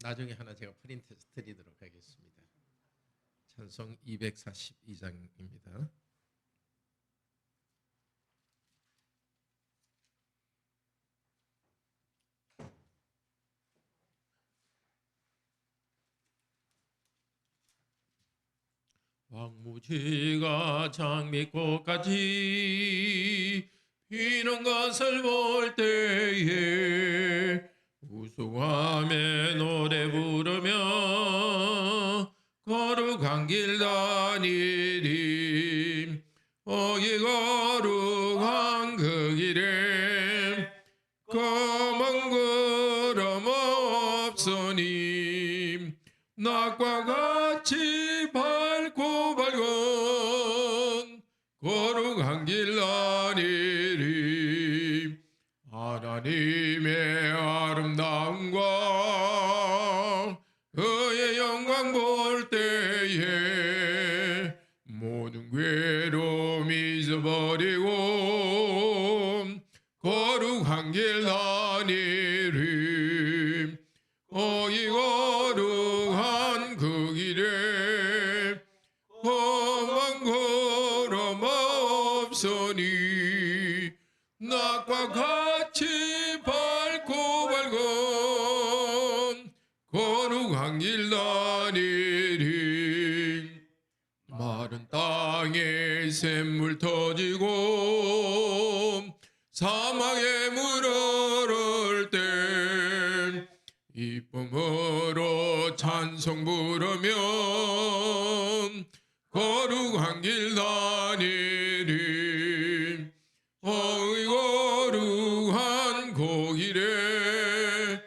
나중에 하나 제가 프린트해서 드리도록 하겠습니다. 찬송 242장입니다. 황무지가 장미꽃같이 피는 것을 볼 때에 우승함에 노래 부르며 거룩한 길 다니리. 이 거룩한 그 길에 검은 구름 없으니 낮과 같이 밝고 밝은 거룩한 길 다니리. 하나님의 아름다움과 그의 영광 볼 때에 모든 괴로움 잊어버리고 거룩한 길 다니리. 이 거룩한 그 길에 험한 걸음 없으니 낮과 같이 밝고 밝은 거룩한 길 다니리. 마른 땅에 샘물 터지고 사막에 물 흐를 때 이쁨으로 찬송 부르면 거룩한 길 다니리. 이 거룩한 그 길에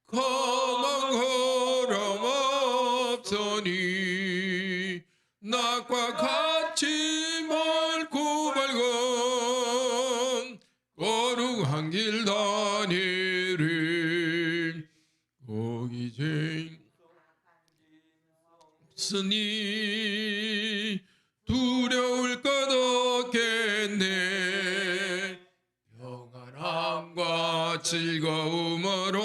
검은 구름 없으니 낮과 같이 밝고 밝은 거룩한 길 다니리. 거기 죄인 없으니 두려울 것 없겠네. 평안함과 즐거움으로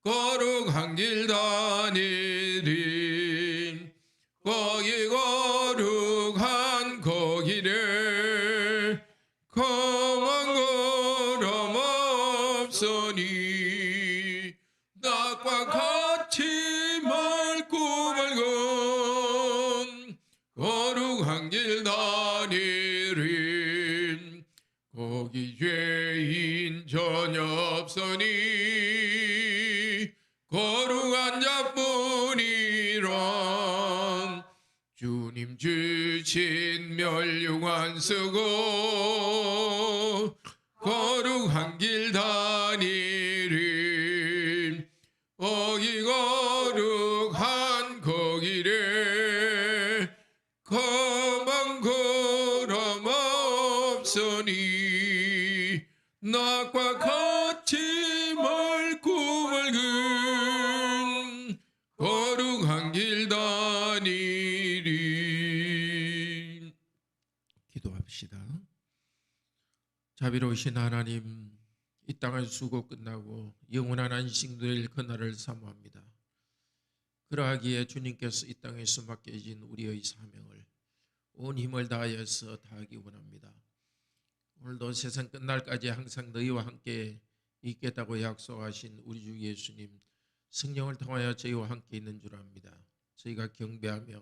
거룩한 길 다니리. 거기 거룩한 그 길에 검은 구름 없으니 낮과 같이 밝고 밝은 거룩한 길 다니리. 거기 죄인 전혀 없으니 거룩한 자뿐이라. 주님 주신 멸류관 쓰고 거룩한 길 다니리. 이 거룩한 그 길에 검은 구름 없으니 낮과 같이 밝고 밝은 거룩한 길 다니리. 기도합시다. 자비로우신 하나님, 이 땅의 수고 끝나고 영원한 안식 누릴 그날을 사모합니다. 그러하기에 주님께서 이 땅에서 맡겨진 우리의 사명을 온 힘을 다하여서 다하기 원합니다. 오늘도 세상 끝날까지 항상 너희와 함께 있겠다고 약속하신 우리 주 예수님, 성령을 통하여 저희와 함께 있는 줄 압니다. 저희가 경배하며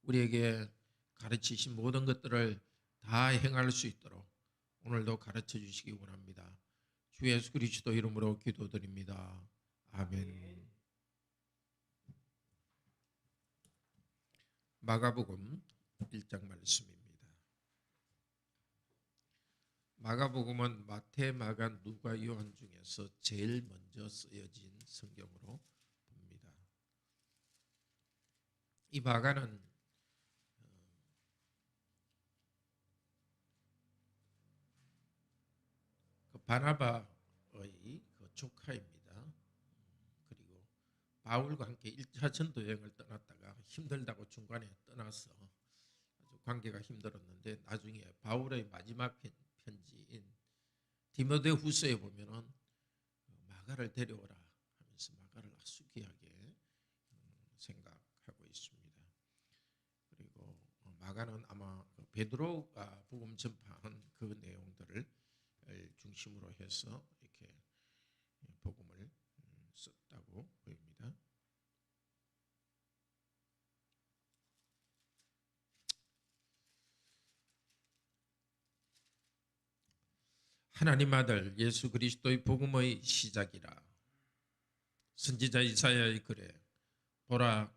우리에게 가르치신 모든 것들을 다 행할 수 있도록 오늘도 가르쳐 주시기 원합니다. 주 예수 그리스도 이름으로 기도드립니다. 아멘. 마가복음 1장 말씀입니다. 마가복음은 마태, 마가, 누가, 요한 중에서 제일 먼저 쓰여진 성경으로 봅니다. 이 마가는 바나바의 그 조카입니다. 그리고 바울과 함께 1차 전도 여행을 떠났다가 힘들다고 중간에 떠나서 아주 관계가 힘들었는데 나중에 바울의 마지막 편지인 디모데후서에 보면은 마가를 데려오라 하면서 그래서 마가를 아주 귀하게 생각하고 있습니다. 그리고 마가는 아마 베드로가 복음 전파한 그 내용들을 중심으로 해서 이렇게 복음을 썼다고 보입니다. 하나님 아들 예수 그리스도의 복음의 시작이라. 선지자 이사야의 글에 보라,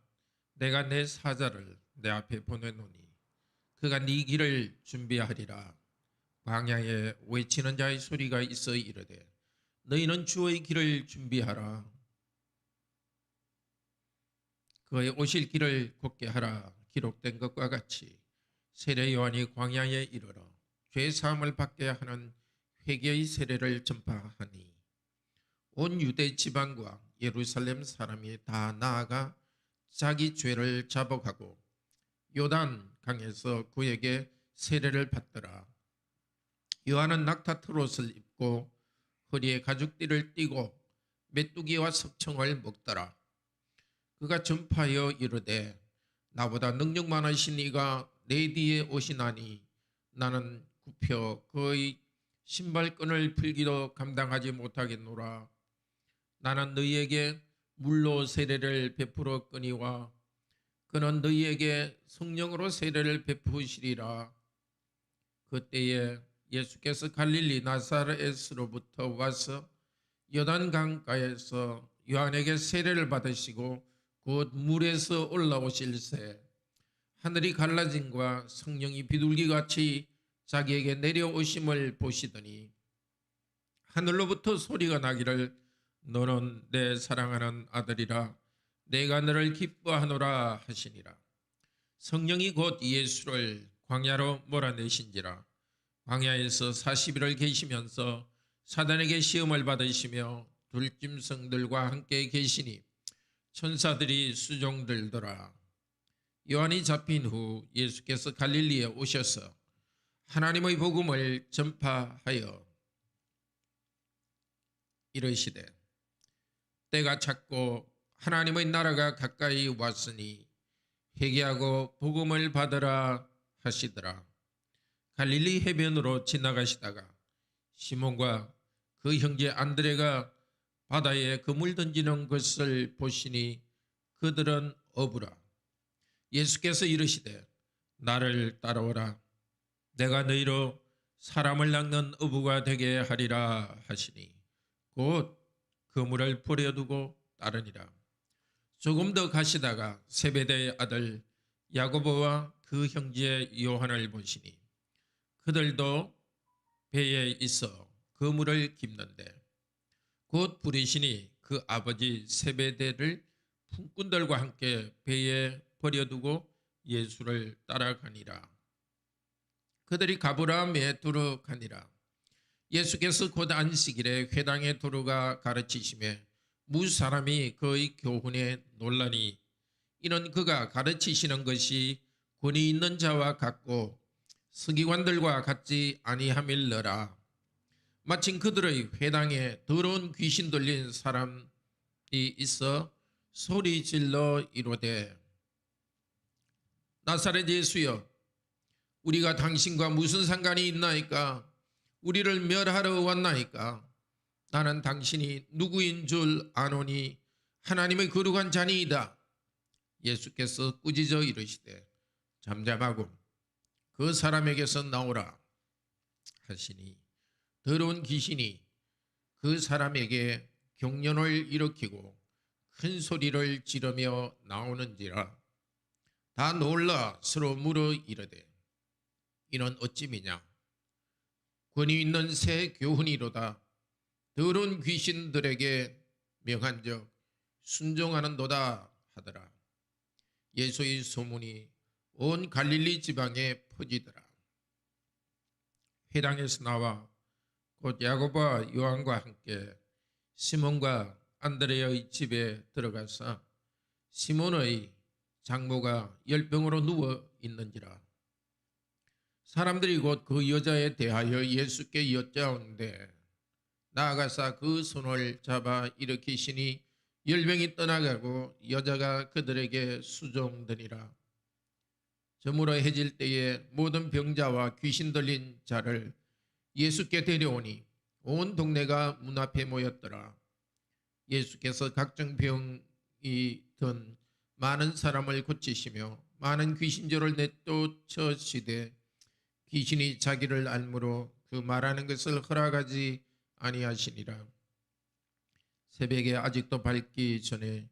내가 내 사자를 내 앞에 보내노니 그가 네 길을 준비하리라. 광야에 외치는 자의 소리가 있어 이르되 너희는 주의 길을 준비하라. 그의 오실 길을 곧게 하라. 기록된 것과 같이 세례 요한이 광야에 이르러 죄 사함을 받게 하는 회개의 세례를 전파하니 온 유대 지방과 예루살렘 사람이 다 나아가 자기 죄를 자복하고 요단 강에서 그에게 세례를 받더라. 요한은 낙타 트롯을 입고 허리에 가죽띠를 띠고 메뚜기와 석청을 먹더라. 그가 전파하여 이르되 나보다 능력 많으신 이가 내 뒤에 오시나니 나는 굽혀 그의 신발끈을 풀기도 감당하지 못하겠노라. 나는 너희에게 물로 세례를 베풀었거니와 그는 너희에게 성령으로 세례를 베푸시리라. 그때에 예수께서 갈릴리 나사렛으로부터 와서 요단강가에서 요한에게 세례를 받으시고 곧 물에서 올라오실새 하늘이 갈라짐과 성령이 비둘기같이 자기에게 내려오심을 보시더니 하늘로부터 소리가 나기를 너는 내 사랑하는 아들이라 내가 너를 기뻐하노라 하시니라. 성령이 곧 예수를 광야로 몰아내신지라. 광야에서 40일을 계시면서 사단에게 시험을 받으시며 들짐승들과 함께 계시니 천사들이 수종들더라. 요한이 잡힌 후 예수께서 갈릴리에 오셔서 하나님의 복음을 전파하여 이르시되 때가 찼고 하나님의 나라가 가까이 왔으니 회개하고 복음을 받으라 하시더라. 갈릴리 해변으로 지나가시다가 시몬과 그 형제 안드레가 바다에 그물 던지는 것을 보시니 그들은 어부라. 예수께서 이르시되 나를 따라오라. 내가 너희로 사람을 낚는 어부가 되게 하리라 하시니 곧 그물을 버려두고 따르니라. 조금 더 가시다가 세베대의 아들 야고보와 그 형제 요한을 보시니 그들도 배에 있어 그물을 깁는데 곧 부리시니 그 아버지 세베대를 품꾼들과 함께 배에 버려두고 예수를 따라가니라. 그들이 가브라함에 두루가니라. 예수께서 곧 안식일에 회당에 두루가 가르치시매 무사람이 그의 교훈에 놀라니 이는 그가 가르치시는 것이 권위 있는 자와 같고 서기관들과 같지 아니함일러라. 마침 그들의 회당에 더러운 귀신 들린 사람이 있어 소리질러 이르되 나사렛 예수여 우리가 당신과 무슨 상관이 있나이까? 우리를 멸하러 왔나이까? 나는 당신이 누구인 줄 아노니 하나님의 거룩한 자니이다. 예수께서 꾸짖어 이르시되 잠잠하고 그 사람에게서 나오라 하시니 더러운 귀신이 그 사람에게 경련을 일으키고 큰 소리를 지르며 나오는지라. 다 놀라 서로 물어 이르되 이는 어찌미냐? 권위 있는 새 교훈이로다. 더러운 귀신들에게 명한적 순종하는도다 하더라. 예수의 소문이 온 갈릴리 지방에 퍼지더라. 회당에서 나와 곧 야고보와 요한과 함께 시몬과 안드레의 집에 들어가서 시몬의 장모가 열병으로 누워 있는지라. 사람들이 곧 그 여자에 대하여 예수께 여짜오는데 나아가사 그 손을 잡아 일으키시니 열병이 떠나가고 여자가 그들에게 수종되니라. 저물어 해질 때에 모든 병자와 귀신 들린 자를 예수께 데려오니 온 동네가 문 앞에 모였더라. 예수께서 각종 병이 든 많은 사람을 고치시며 많은 귀신들을 내쫓으시되 귀신이 자기를 알므로 그 말하는 것을 허락하지 아니하시니라. 새벽에 아직도 밝기 전에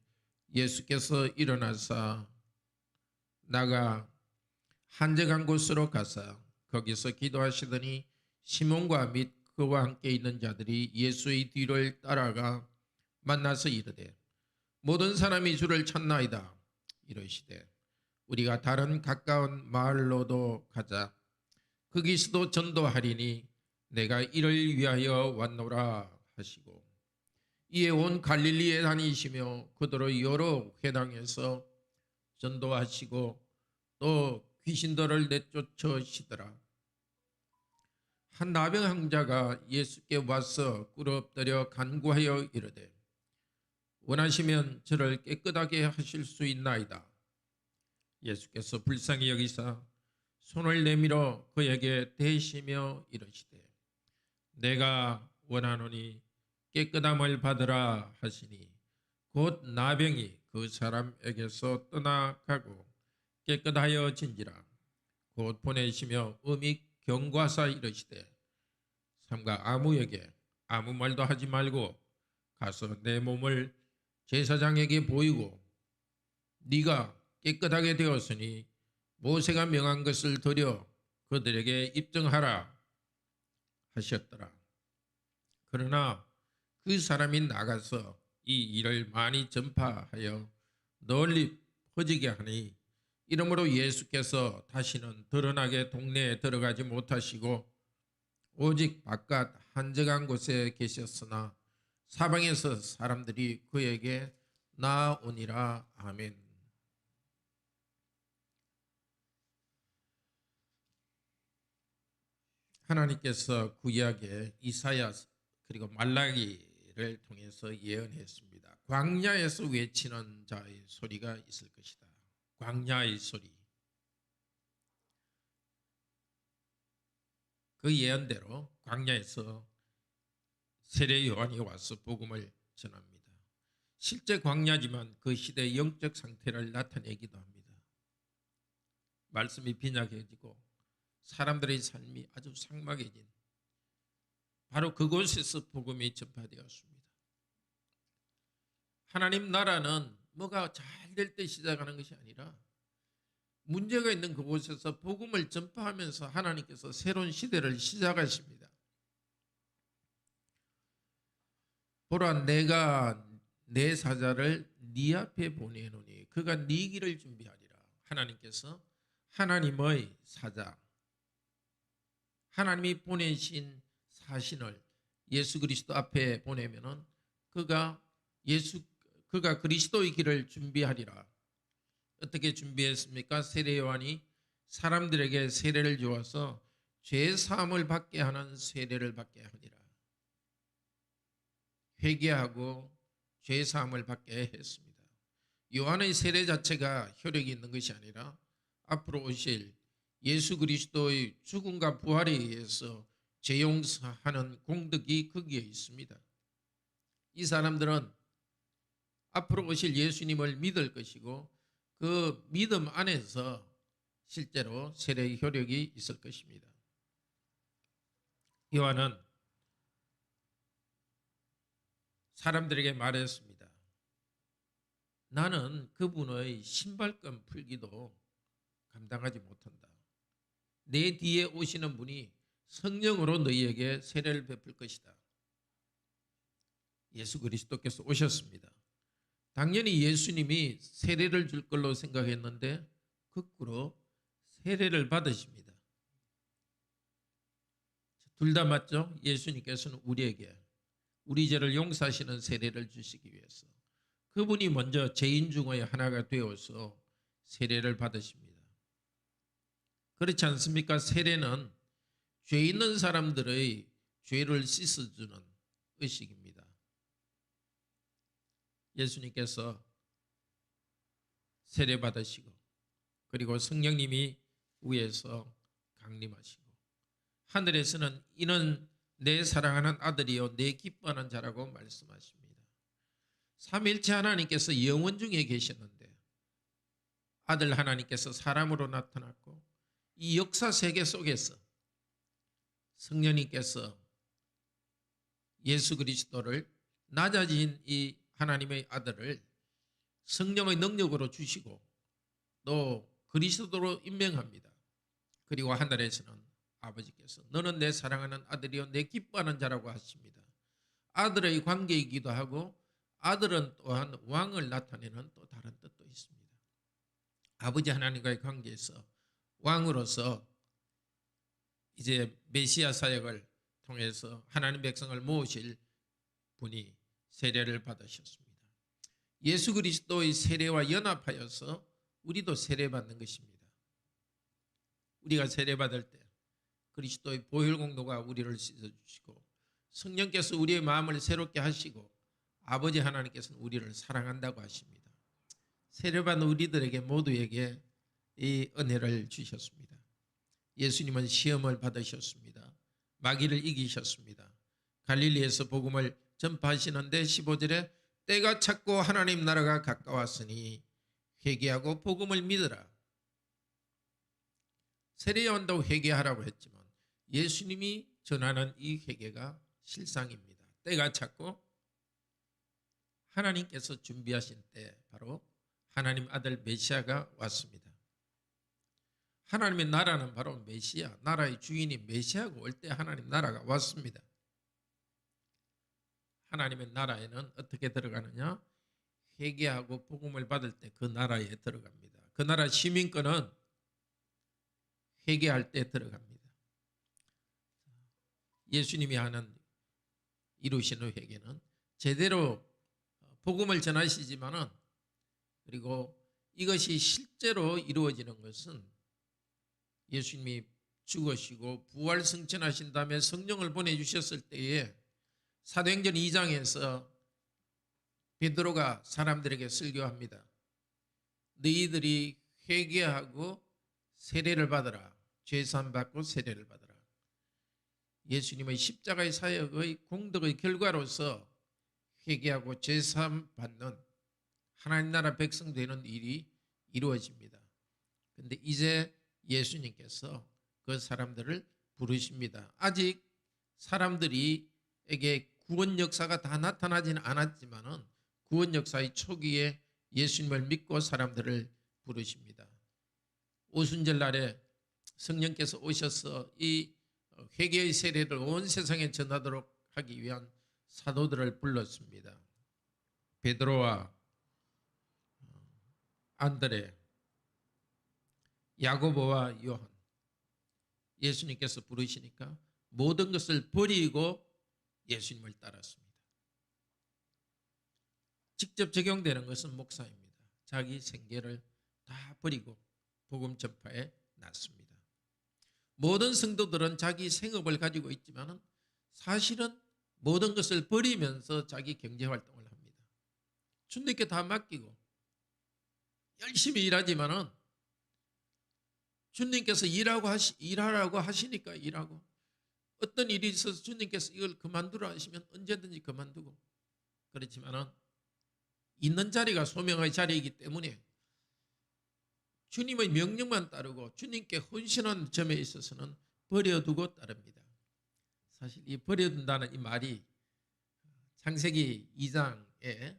예수께서 일어나사 나가 한적한 곳으로 가사 거기서 기도하시더니 시몬과 및 그와 함께 있는 자들이 예수의 뒤를 따라가 만나서 이르되 모든 사람이 주를 찾나이다. 이러시되 우리가 다른 가까운 마을로도 가자. 거기서도 전도하리니 내가 이를 위하여 왔노라 하시고 이에 온 갈릴리에 다니시며 그대로 여러 회당에서 전도하시고 또 귀신들을 내쫓으시더라. 한 나병 환자가 예수께 와서 꿇어엎드려 간구하여 이르되 원하시면 저를 깨끗하게 하실 수 있나이다. 예수께서 불쌍히 여기사 손을 내밀어 그에게 대시며 이르시되 내가 원하노니 깨끗함을 받으라 하시니 곧 나병이 그 사람에게서 떠나가고 깨끗하여 진지라. 곧 보내시며 음이 경고하사 이르시되 삼가 아무에게 아무 말도 하지 말고 가서 내 몸을 제사장에게 보이고 네가 깨끗하게 되었으니 모세가 명한 것을 드려 그들에게 입증하라 하셨더라. 그러나 그 사람이 나가서 이 일을 많이 전파하여 널리 퍼지게 하니 이러므로 예수께서 다시는 드러나게 동네에 들어가지 못하시고 오직 바깥 한적한 곳에 계셨으나 사방에서 사람들이 그에게 나오니라. 아멘. 하나님께서 구약에 이사야 그리고 말라기를 통해서 예언했습니다. 광야에서 외치는 자의 소리가 있을 것이다. 광야의 소리. 그 예언대로 광야에서 세례 요한이 와서 복음을 전합니다. 실제 광야지만 그 시대의 영적 상태를 나타내기도 합니다. 말씀이 빈약해지고 사람들의 삶이 아주 삭막해진 바로 그곳에서 복음이 전파되었습니다. 하나님 나라는 뭐가 잘 될 때 시작하는 것이 아니라 문제가 있는 그곳에서 복음을 전파하면서 하나님께서 새로운 시대를 시작하십니다. 보라 내가 내 사자를 네 앞에 보내노니 그가 네 길을 준비하리라. 하나님께서 하나님의 사자 하나님이 보내신 사신을 예수 그리스도 앞에 보내면은 그가 그리스도의 길을 준비하리라. 어떻게 준비했습니까? 세례 요한이 사람들에게 세례를 주어서 죄 사함을 받게 하는 세례를 받게 하니라. 회개하고 죄 사함을 받게 했습니다. 요한의 세례 자체가 효력이 있는 것이 아니라 앞으로 오실 예수 그리스도의 죽음과 부활에 의해서 죄 용서하는 공덕이 거기에 있습니다. 이 사람들은 앞으로 오실 예수님을 믿을 것이고 그 믿음 안에서 실제로 세례의 효력이 있을 것입니다. 요한은 사람들에게 말했습니다. 나는 그분의 신발끈 풀기도 감당하지 못한다. 내 뒤에 오시는 분이 성령으로 너희에게 세례를 베풀 것이다. 예수 그리스도께서 오셨습니다. 당연히 예수님이 세례를 줄 걸로 생각했는데 거꾸로 세례를 받으십니다. 둘 다 맞죠? 예수님께서는 우리에게 우리 죄를 용서하시는 세례를 주시기 위해서 그분이 먼저 죄인 중의 하나가 되어서 세례를 받으십니다. 그렇지 않습니까? 세례는 죄 있는 사람들의 죄를 씻어주는 의식입니다. 예수님께서 세례 받으시고 그리고 성령님이 위에서 강림하시고 하늘에서는 이는 내 사랑하는 아들이요 내 기뻐하는 자라고 말씀하십니다. 삼위일체 하나님께서 영원 중에 계셨는데 아들 하나님께서 사람으로 나타났고 이 역사 세계 속에서 성령님께서 예수 그리스도를 낮아진 이 하나님의 아들을 성령의 능력으로 주시고 또 그리스도로 임명합니다. 그리고 하늘에서는 아버지께서 너는 내 사랑하는 아들이요 내 기뻐하는 자라고 하십니다. 아들의 관계이기도 하고 아들은 또한 왕을 나타내는 또 다른 뜻도 있습니다. 아버지 하나님과의 관계에서 왕으로서 이제 메시아 사역을 통해서 하나님 백성을 모으실 분이 세례를 받으셨습니다. 예수 그리스도의 세례와 연합하여서 우리도 세례받는 것입니다. 우리가 세례받을 때 그리스도의 보혈 공로가 우리를 씻어주시고 성령께서 우리의 마음을 새롭게 하시고 아버지 하나님께서는 우리를 사랑한다고 하십니다. 세례받은 우리들에게 모두에게 이 은혜를 주셨습니다. 예수님은 시험을 받으셨습니다. 마귀를 이기셨습니다. 갈릴리에서 복음을 전파하시는데 15절에 때가 찼고 하나님 나라가 가까웠으니 회개하고 복음을 믿으라. 세례요한도 회개하라고 했지만 예수님이 전하는 이 회개가 실상입니다. 때가 찼고 하나님께서 준비하신 때 바로 하나님 아들 메시아가 왔습니다. 하나님의 나라는 바로 메시아, 나라의 주인이 메시아가 올 때 하나님 나라가 왔습니다. 하나님의 나라에는 어떻게 들어가느냐? 회개하고 복음을 받을 때 그 나라에 들어갑니다. 그 나라 시민권은 회개할 때 들어갑니다. 예수님이 하는 이루시는 회개는 제대로 복음을 전하시지만은 그리고 이것이 실제로 이루어지는 것은 예수님이 죽으시고 부활 승천하신 다음에 성령을 보내주셨을 때에 사도행전 2장에서 베드로가 사람들에게 설교합니다. 너희들이 회개하고 세례를 받으라. 죄사함 받고 세례를 받으라. 예수님의 십자가의 사역의 공덕의 결과로서 회개하고 죄사함 받는 하나님 나라 백성 되는 일이 이루어집니다. 그런데 이제 예수님께서 그 사람들을 부르십니다. 아직 사람들에게 구원 역사가 다 나타나지는 않았지만은 구원 역사의 초기에 예수님을 믿고 사람들을 부르십니다. 오순절 날에 성령께서 오셔서 이 회개의 세례를 온 세상에 전하도록 하기 위한 사도들을 불렀습니다. 베드로와 안드레, 야고보와 요한, 예수님께서 부르시니까 모든 것을 버리고 예수님을 따랐습니다. 직접 적용되는 것은 목사입니다. 자기 생계를 다 버리고 복음 전파에 났습니다. 모든 성도들은 자기 생업을 가지고 있지만 사실은 모든 것을 버리면서 자기 경제활동을 합니다. 주님께 다 맡기고 열심히 일하지만은 주님께서 일하라고 하시니까 일하고 어떤 일이 있어서 주님께서 이걸 그만두라 하시면 언제든지 그만두고 그렇지만은 있는 자리가 소명의 자리이기 때문에 주님의 명령만 따르고 주님께 헌신한 점에 있어서는 버려두고 따릅니다. 사실 이 버려둔다는 이 말이 창세기 2장에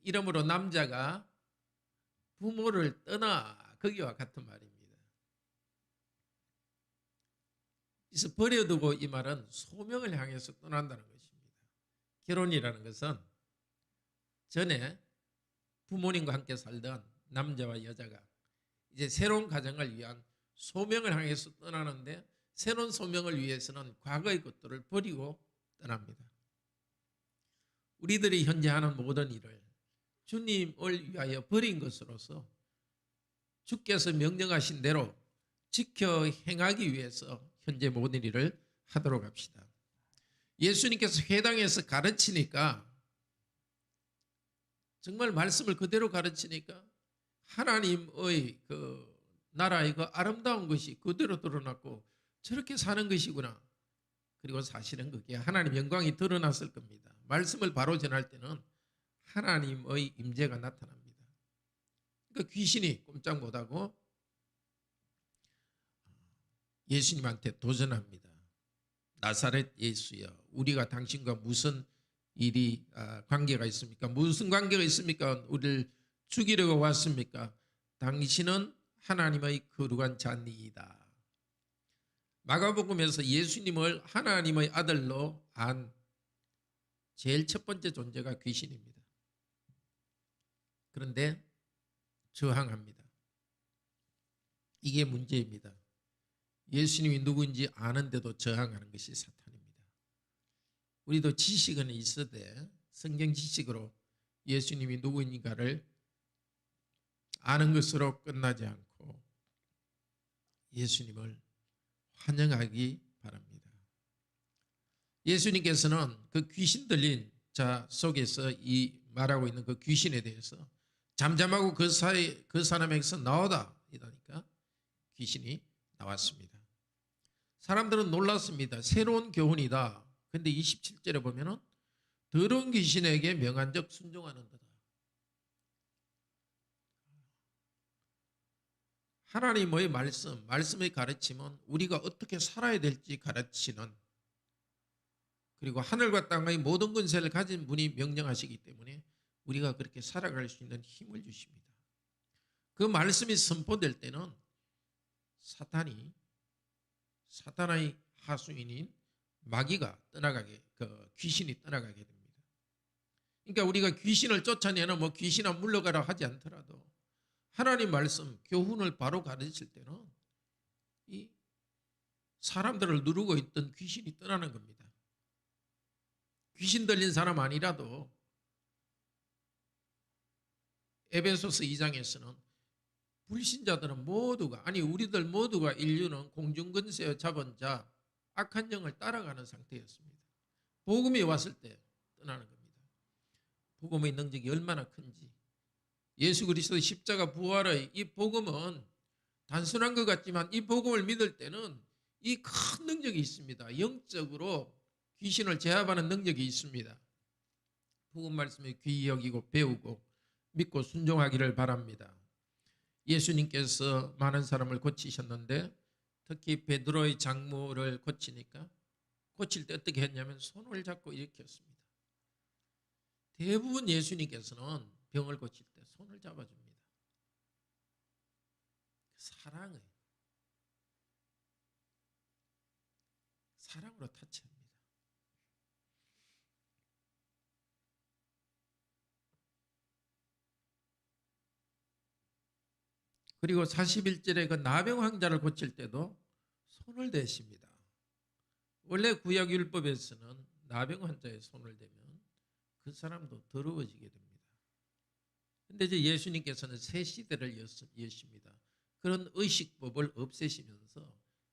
이름으로 남자가 부모를 떠나 거기와 같은 말입니다. 그래서 버려두고 이 말은 소명을 향해서 떠난다는 것입니다. 결혼이라는 것은 전에 부모님과 함께 살던 남자와 여자가 이제 새로운 가정을 위한 소명을 향해서 떠나는데 새로운 소명을 위해서는 과거의 것들을 버리고 떠납니다. 우리들이 현재 하는 모든 일을 주님을 위하여 버린 것으로서 주께서 명령하신 대로 지켜 행하기 위해서 현재 모든 일을 하도록 합시다. 예수님께서 회당에서 가르치니까 정말 말씀을 그대로 가르치니까 하나님의 그 나라의 그 아름다운 것이 그대로 드러났고 저렇게 사는 것이구나. 그리고 사실은 그게 하나님 영광이 드러났을 겁니다. 말씀을 바로 전할 때는 하나님의 임재가 나타납니다. 그러니까 귀신이 꼼짝 못하고 예수님한테 도전합니다. 나사렛 예수여, 우리가 당신과 무슨 일이 관계가 있습니까? 무슨 관계가 있습니까? 우리를 죽이려고 왔습니까? 당신은 하나님의 거룩한 자니이다. 마가복음에서 예수님을 하나님의 아들로 안 제일 첫 번째 존재가 귀신입니다. 그런데 저항합니다. 이게 문제입니다. 예수님이 누구인지 아는데도 저항하는 것이 사탄입니다. 우리도 지식은 있어도 성경 지식으로 예수님이 누구인가를 아는 것으로 끝나지 않고 예수님을 환영하기 바랍니다. 예수님께서는 그 귀신 들린 자 속에서 이 말하고 있는 그 귀신에 대해서 잠잠하고 그 사람에게서 나오다 이러니까 귀신이 나왔습니다. 사람들은 놀랐습니다. 새로운 교훈이다. 근데 27절에 보면은 더러운 귀신에게 명한적 순종하는 거다. 하나님의 말씀의 가르침은 우리가 어떻게 살아야 될지 가르치는, 그리고 하늘과 땅의 모든 권세를 가진 분이 명령하시기 때문에 우리가 그렇게 살아갈 수 있는 힘을 주십니다. 그 말씀이 선포될 때는 사탄의 하수인인 마귀가 떠나가게, 귀신이 떠나가게 됩니다. 그러니까 우리가 귀신을 쫓아내는 귀신아 물러가라 하지 않더라도 하나님 말씀 교훈을 바로 가르칠 때는 이 사람들을 누르고 있던 귀신이 떠나는 겁니다. 귀신 들린 사람 아니라도 에베소서 2장에서는 불신자들은 모두가, 우리들 모두가, 인류는 공중권세 잡은 자 악한 영을 따라가는 상태였습니다. 복음이 왔을 때 떠나는 겁니다. 복음의 능력이 얼마나 큰지, 예수 그리스도의 십자가 부활의 이 복음은 단순한 것 같지만 이 복음을 믿을 때는 이 큰 능력이 있습니다. 영적으로 귀신을 제압하는 능력이 있습니다. 복음 말씀에 귀히 여기고 배우고 믿고 순종하기를 바랍니다. 예수님께서 많은 사람을 고치셨는데 특히 베드로의 장모를 고칠 때 어떻게 했냐면 손을 잡고 일으켰습니다. 대부분 예수님께서는 병을 고칠 때 손을 잡아줍니다. 사랑으로 타치합니다. 그리고 41절에 그 나병 환자를 고칠 때도 손을 대십니다. 원래 구약 율법에서는 나병 환자의 손을 대면 그 사람도 더러워지게 됩니다. 그런데 이제 예수님께서는 새 시대를 여십니다. 그런 의식법을 없애시면서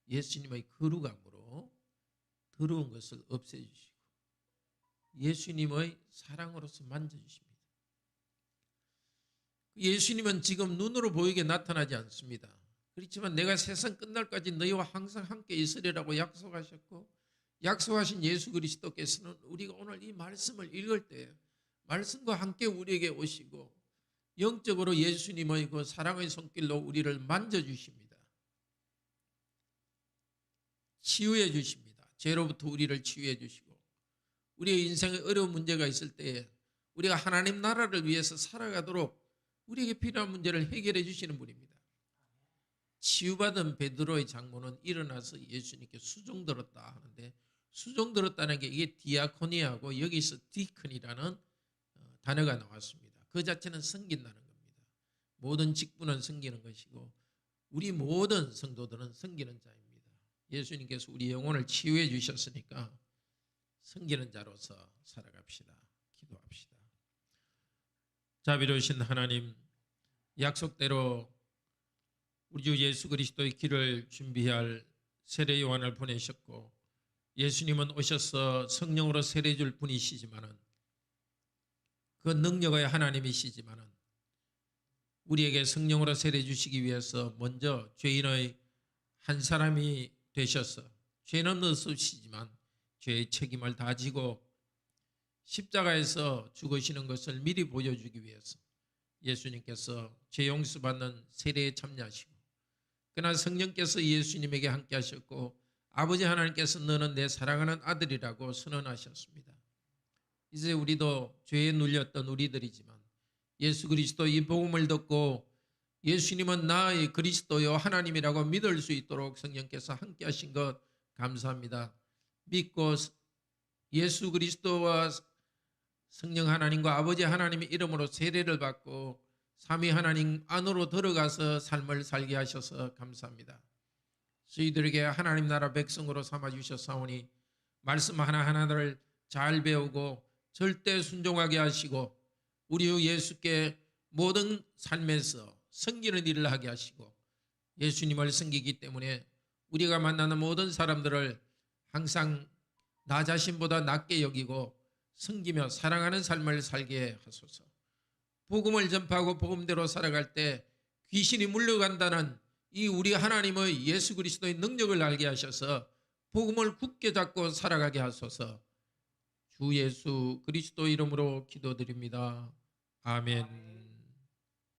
예수님의 거룩함으로 더러운 것을 없애주시고 예수님의 사랑으로서 만져주십니다. 예수님은 지금 눈으로 보이게 나타나지 않습니다. 그렇지만 내가 세상 끝날까지 너희와 항상 함께 있으리라고 약속하셨고, 약속하신 예수 그리스도께서는 우리가 오늘 이 말씀을 읽을 때 말씀과 함께 우리에게 오시고 영적으로 예수님의 그 사랑의 손길로 우리를 만져주십니다. 치유해 주십니다. 죄로부터 우리를 치유해 주시고 우리의 인생에 어려운 문제가 있을 때에 우리가 하나님 나라를 위해서 살아가도록 우리에게 필요한 문제를 해결해 주시는 분입니다. 치유받은 베드로의 장모는 일어나서 예수님께 수종 들었다 하는데, 수종 들었다는 게 이게 디아코니하고 여기서 디큰이라는 단어가 나왔습니다. 그 자체는 섬긴다는 겁니다. 모든 직분은 섬기는 것이고 우리 모든 성도들은 섬기는 자입니다. 예수님께서 우리 영혼을 치유해 주셨으니까 섬기는 자로서 살아갑시다. 기도합시다. 자비로우신 하나님, 약속대로 우리 주 예수 그리스도의 길을 준비할 세례 요한을 보내셨고 예수님은 오셔서 성령으로 세례 줄 분이시지만은 그 능력의 하나님이시지만은 우리에게 성령으로 세례 주시기 위해서 먼저 죄인의 한 사람이 되셔서 죄는 없으시지만 죄의 책임을 다 지고 십자가에서 죽으시는 것을 미리 보여주기 위해서 예수님께서 죄 용서받는 세례에 참여하시고, 그러나 성령께서 예수님에게 함께 하셨고 아버지 하나님께서 너는 내 사랑하는 아들이라고 선언하셨습니다. 이제 우리도 죄에 눌렸던 우리들이지만 예수 그리스도 이 복음을 듣고 예수님은 나의 그리스도요 하나님이라고 믿을 수 있도록 성령께서 함께 하신 것 감사합니다. 믿고 예수 그리스도와 성령 하나님과 아버지 하나님의 이름으로 세례를 받고 삼위 하나님 안으로 들어가서 삶을 살게 하셔서 감사합니다. 저희들에게 하나님 나라 백성으로 삼아주셨사오니 말씀 하나하나를 잘 배우고 절대 순종하게 하시고 우리 주 예수께 모든 삶에서 섬기는 일을 하게 하시고, 예수님을 섬기기 때문에 우리가 만나는 모든 사람들을 항상 나 자신보다 낮게 여기고 섬기며 사랑하는 삶을 살게 하소서. 복음을 전파하고 복음대로 살아갈 때 귀신이 물러간다는 이 우리 하나님의 예수 그리스도의 능력을 알게 하셔서 복음을 굳게 잡고 살아가게 하소서. 주 예수 그리스도 이름으로 기도드립니다. 아멘.